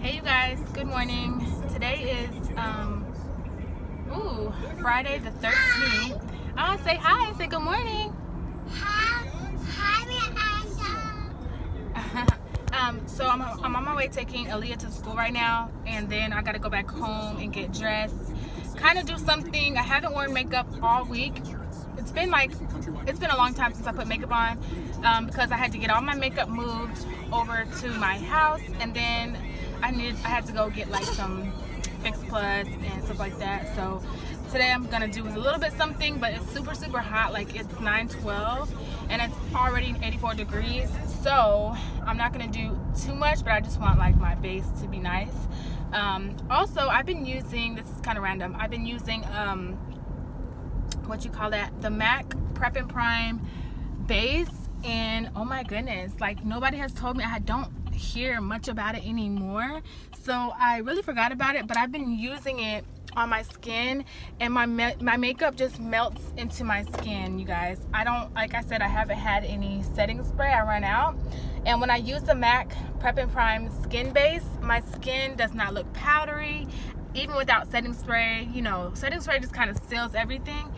Hey you guys, good morning. Today is Friday the 13th. I want to say hi and say good morning. Hi, So I'm on my way taking Aaliyah to school right now, and then I gotta go back home and get dressed, kind of do something. I haven't worn makeup all week. It's been a long time since I put makeup on, because I had to get all my makeup moved over to my house, and then I had to go get like some Fix Plus and stuff like that. So today I'm gonna do a little bit something, but it's super hot. Like, it's 9:12 and it's already 84 degrees, so I'm not gonna do too much, but I just want like my base to be nice. Also, I've been using, this is kind of random, I've been using the MAC Prep and Prime base, and oh my goodness, like, nobody has told me. I don't hear much about it anymore, so I really forgot about it, but I've been using it on my skin, and my makeup just melts into my skin, you guys. Like I said, I haven't had any setting spray. I ran out, and when I use the MAC Prep and Prime skin base, my skin does not look powdery, even without setting spray. You know, setting spray just kind of seals everything.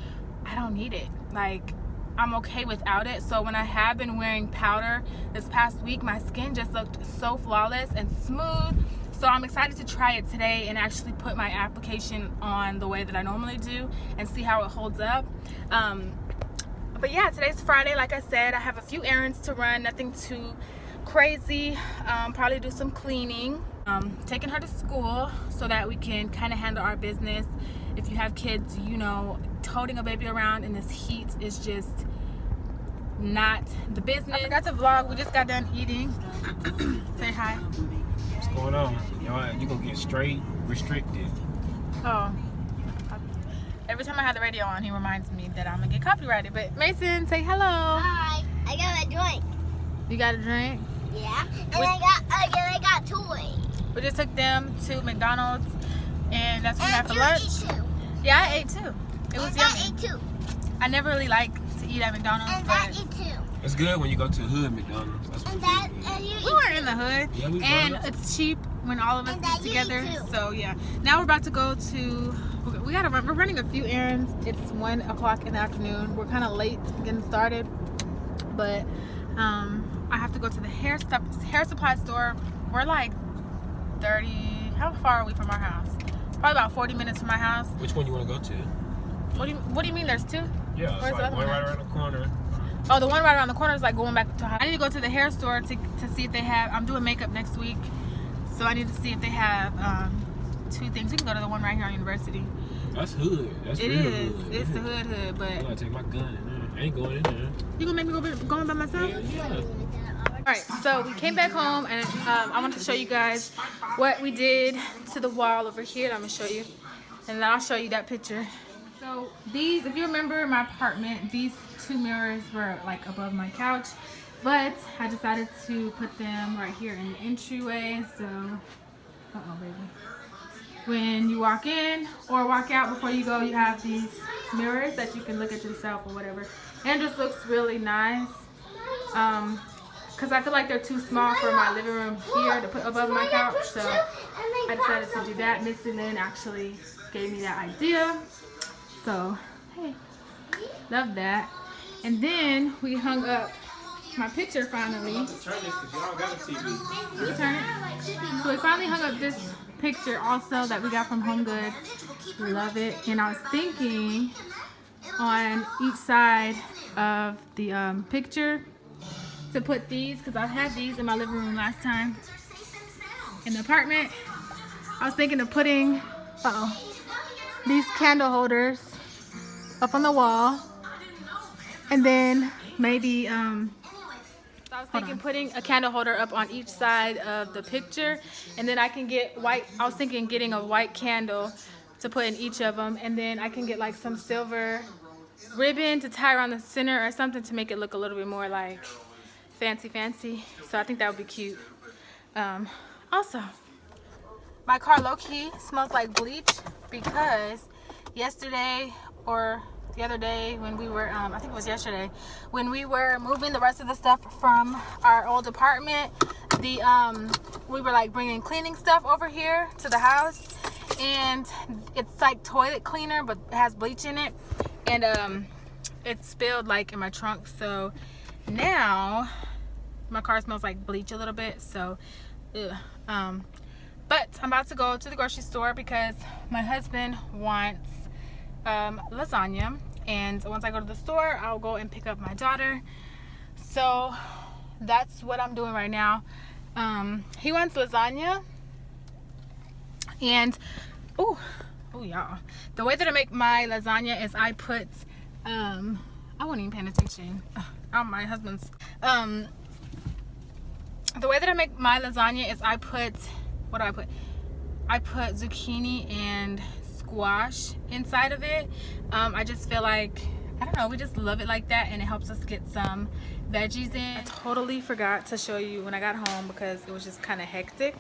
I don't need it. Like, I'm okay without it. So when I have been wearing powder this past week, my skin just looked so flawless and smooth. So I'm excited to try it today and actually put my application on the way that I normally do and see how it holds up. But yeah, today's Friday. Like I said, I have a few errands to run, nothing too crazy. Probably do some cleaning. Taking her to school so that we can kind of handle our business. If you have kids, you know, toting a baby around in this heat is just not the business. I forgot to vlog. We just got done eating. Say hi. What's going on? You gonna get straight restricted. Oh. Every time I have the radio on, he reminds me that I'm gonna get copyrighted. But Mason, say hello. Hi. I got a drink. You got a drink? Yeah. And I got toys. We just took them to McDonald's, and that's what we had for you lunch. Eat too. Yeah, I ate too. It was and yummy. I ate too. I never really like to eat at McDonald's, And Dad but ate too. It's good when you go to the hood McDonald's. That's what And it Dad is. and you we eat weren't too. in the hood, Yeah, we and were. it's cheap when all of us And get Dad, you eat together. too. So yeah, now we're about to go to. We're running a few errands. It's 1 o'clock in the afternoon. We're kind of late getting started, but I have to go to the hair supply store. We're like 30. How far are we from our house? Probably about 40 minutes from my house. Which one you want to go to? What do you mean? There's two? Yeah, it's Where's the like other one one right at? around the corner. Oh, the one right around the corner is like going back to. I need to go to the hair store to see if they have. I'm doing makeup next week, so I need to see if they have two things. We can go to the one right here on University. That's hood. That's It real is. hood. It's the hood, but I gotta take my gun in there. I ain't going in there. you gonna make me go in by myself? Yeah. Alright, so we came back home, and I wanted to show you guys what we did to the wall over here. I'm gonna show you, and then I'll show you that picture. So these, if you remember my apartment, these two mirrors were like above my couch, but I decided to put them right here in the entryway. So, baby. When you walk in or walk out before you go, you have these mirrors that you can look at yourself or whatever, and it just looks really nice. Because I feel like they're too small for my living room here to put above my couch, so I decided to do that. Missy Lynn actually gave me that idea, so hey, love that. And then we hung up my picture finally. Turn this because y'all got a TV. You turn it. So we finally hung up this picture also that we got from Home Goods. Love it. And I was thinking on each side of the picture to put these, because I had these in my living room last time in the apartment. I was thinking of putting these candle holders up on the wall, and then maybe I was thinking putting a candle holder up on each side of the picture, and then I can get white. I was thinking getting a white candle to put in each of them, and then I can get like some silver ribbon to tie around the center or something to make it look a little bit more like fancy. So I think that would be cute. Also, my car low-key smells like bleach, because yesterday or the other day when we were, I think it was yesterday, when we were moving the rest of the stuff from our old apartment, we were like bringing cleaning stuff over here to the house, and it's like toilet cleaner, but it has bleach in it, and it spilled like in my trunk. So now my car smells like bleach a little bit. So but I'm about to go to the grocery store because my husband wants lasagna, and once I go to the store, I'll go and pick up my daughter. So that's what I'm doing right now. He wants lasagna, and oh y'all, the way that I make my lasagna is I put I wasn't even paying attention on my husband's. The way that I make my lasagna is I put, what do I put? I put zucchini and squash inside of it. I just feel like, I don't know, we just love it like that, and it helps us get some veggies in. I totally forgot to show you when I got home because it was just kind of hectic.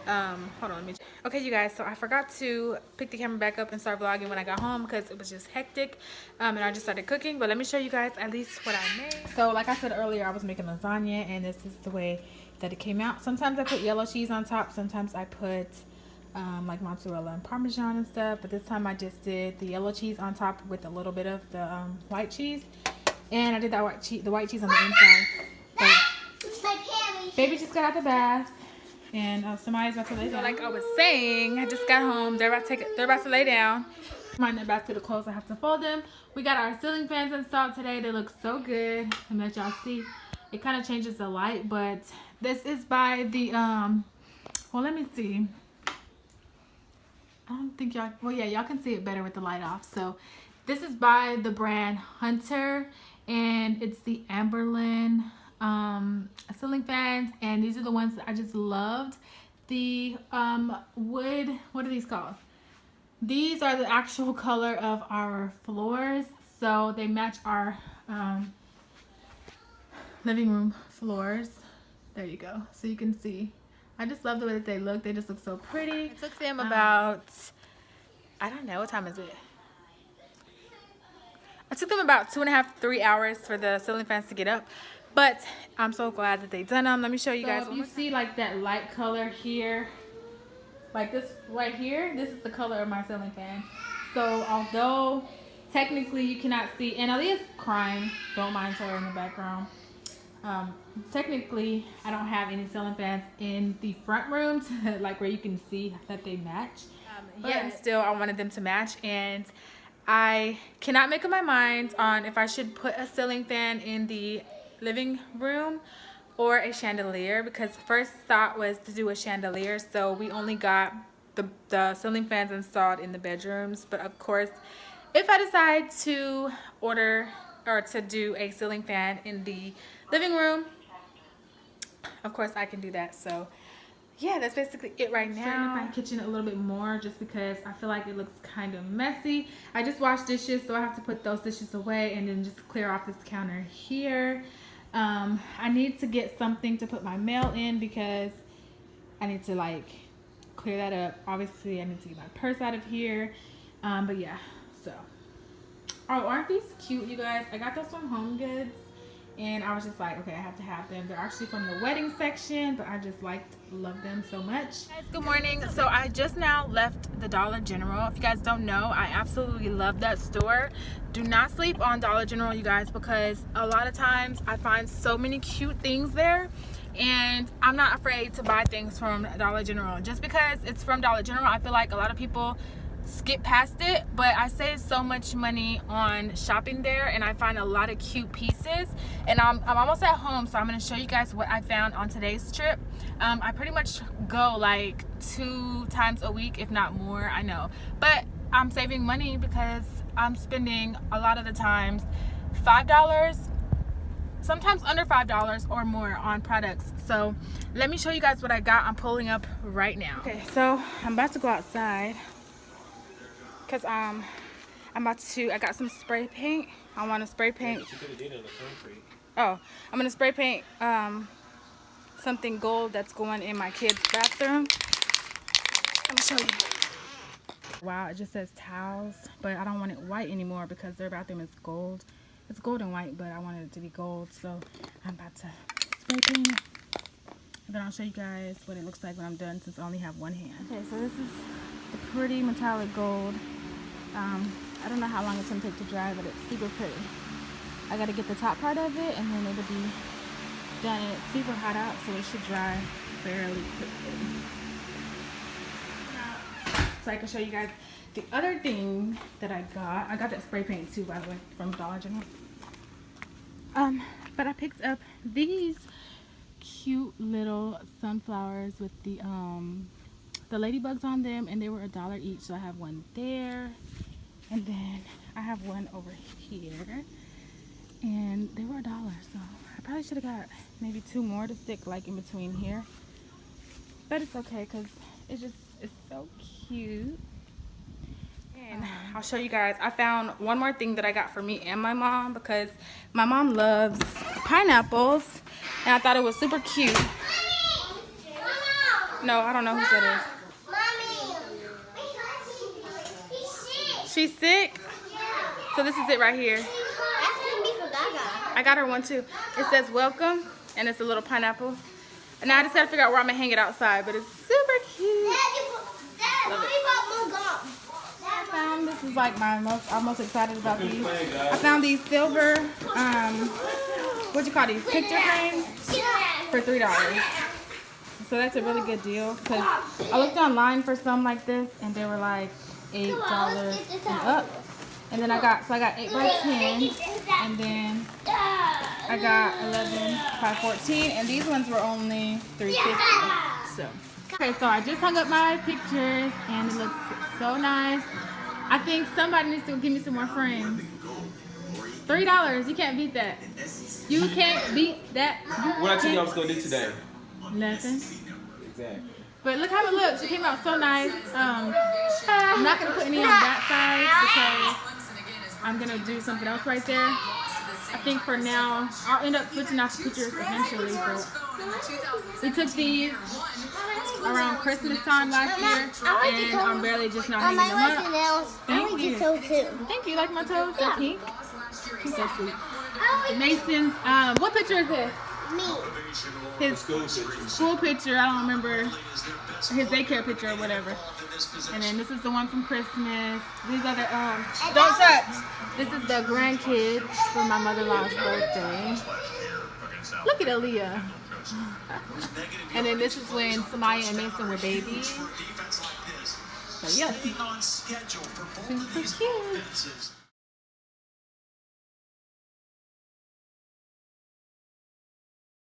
Hold on, let me. Okay, you guys, so I forgot to pick the camera back up and start vlogging when I got home because it was just hectic, and I just started cooking. But let me show you guys at least what I made. So like I said earlier, I was making lasagna, and this is the way that it came out. Sometimes I put yellow cheese on top, sometimes I put like mozzarella and parmesan and stuff, but this time I just did the yellow cheese on top with a little bit of the white cheese, and I did that the white cheese on the inside. But baby just got out the bath, and somebody's about to lay down. So like I was saying, I just got home. They're about to lay down. Mine are back to the clothes. I have to fold them. We got our ceiling fans installed today. They look so good. I'm let y'all see. It kind of changes the light, but this is by the well, let me see. I don't think y'all, well yeah, y'all can see it better with the light off. So this is by the brand Hunter, and it's the Amberlin ceiling fans, and these are the ones that I just loved. The wood, what are these called? These are the actual color of our floors, so they match our living room floors. There you go, so you can see. I just love the way that they look. They just look so pretty. It took them about, I don't know, what time is it? It took them about 2.5 to 3 hours for the ceiling fans to get up, but I'm so glad that they done them. Let me show you guys. You see like that light color here, like this right here, this is the color of my ceiling fan. So although technically you cannot see, and Aaliyah's crying, don't mind her in the background. Technically I don't have any ceiling fans in the front rooms like where you can see that they match, but still I wanted them to match, and I cannot make up my mind on if I should put a ceiling fan in the living room or a chandelier, because first thought was to do a chandelier, so we only got the ceiling fans installed in the bedrooms. But of course, if I decide to order or to do a ceiling fan in the living room, of course I can do that. So yeah, that's basically it right now. My kitchen a little bit more just because I feel like it looks kind of messy. I just washed dishes, so I have to put those dishes away and then just clear off this counter here. I need to get something to put my mail in because I need to like clear that up. Obviously I need to get my purse out of here, but yeah. So oh, aren't these cute, you guys? I got those from Home Goods, and I was just like, okay, I have to have them. They're actually from the wedding section, but I just love them so much. Guys, good morning. So I just now left the Dollar General. If you guys don't know, I absolutely love that store. Do not sleep on Dollar General, you guys, because a lot of times I find so many cute things there, and I'm not afraid to buy things from Dollar General. Just because it's from Dollar General, I feel like a lot of people skip past it, but I save so much money on shopping there, and I find a lot of cute pieces. And I'm almost at home, so I'm going to show you guys what I found on today's trip. I pretty much go like 2 times a week, if not more. I know, but I'm saving money because I'm spending a lot of the times $5, sometimes under $5 or more on products. So let me show you guys what I got. I'm pulling up right now. Okay, so I'm about to go outside because I got some spray paint. I want to spray paint. Yeah, but you could have did it on the concrete. Oh, I'm gonna spray paint something gold that's going in my kid's bathroom. Let me show you. Wow, it just says towels, but I don't want it white anymore because their bathroom is gold. It's gold and white, but I wanted it to be gold, so I'm about to spray paint it. And then I'll show you guys what it looks like when I'm done, since I only have one hand. Okay, so this is the pretty metallic gold. I don't know how long it's gonna take to dry, but it's super pretty. I gotta get the top part of it, and then it'll be done. And it's super hot out, so it should dry fairly quickly. So I can show you guys the other thing that I got that spray paint too, by the way, from Dollar General. But I picked up these cute little sunflowers with the ladybugs on them, and they were $1 each. So I have one there, and then I have one over here, and they were $1. So I probably should have got maybe 2 more to stick like in between here, but it's okay because it's so cute. And I'll show you guys, I found one more thing that I got for me and my mom, because my mom loves pineapples, and I thought it was super cute. No, I don't know who that is. She's sick? So this is it right here. I got her one too. It says welcome, and it's a little pineapple. And now I just gotta figure out where I'm gonna hang it outside, but it's super cute. Love it. This is like I'm most excited about these. I found these silver, what you call these, picture frames for $3. So that's a really good deal, because I looked online for some like this, and they were like $8 and up. And then I got 8 by 10, and then I got 11 by 14, and these ones were only $3.50. So okay, so I just hung up my pictures, and it looks so nice. I think somebody needs to give me some more frames. $3, you can't beat that. You can't beat that. What I tell you I was gonna do today? Nothing. Exactly. But look how it looks. It came out so nice. I'm not gonna put any on that side because I'm gonna do something else right there. I think for now, I'll end up switching out the pictures eventually. But we took these around Christmas time last year, and I'm barely just not hanging them up. Thank you. Thank you. Like my toes? They're pink. So sweet. Mason's, what picture is this? Me. His school picture. I don't remember. His daycare picture or whatever. And then this is the one from Christmas. These are the, don't touch. This is the grandkids for my mother-in-law's birthday. Look at Aaliyah. And then this is when Samaya and Mason were babies. So yeah. Super cute.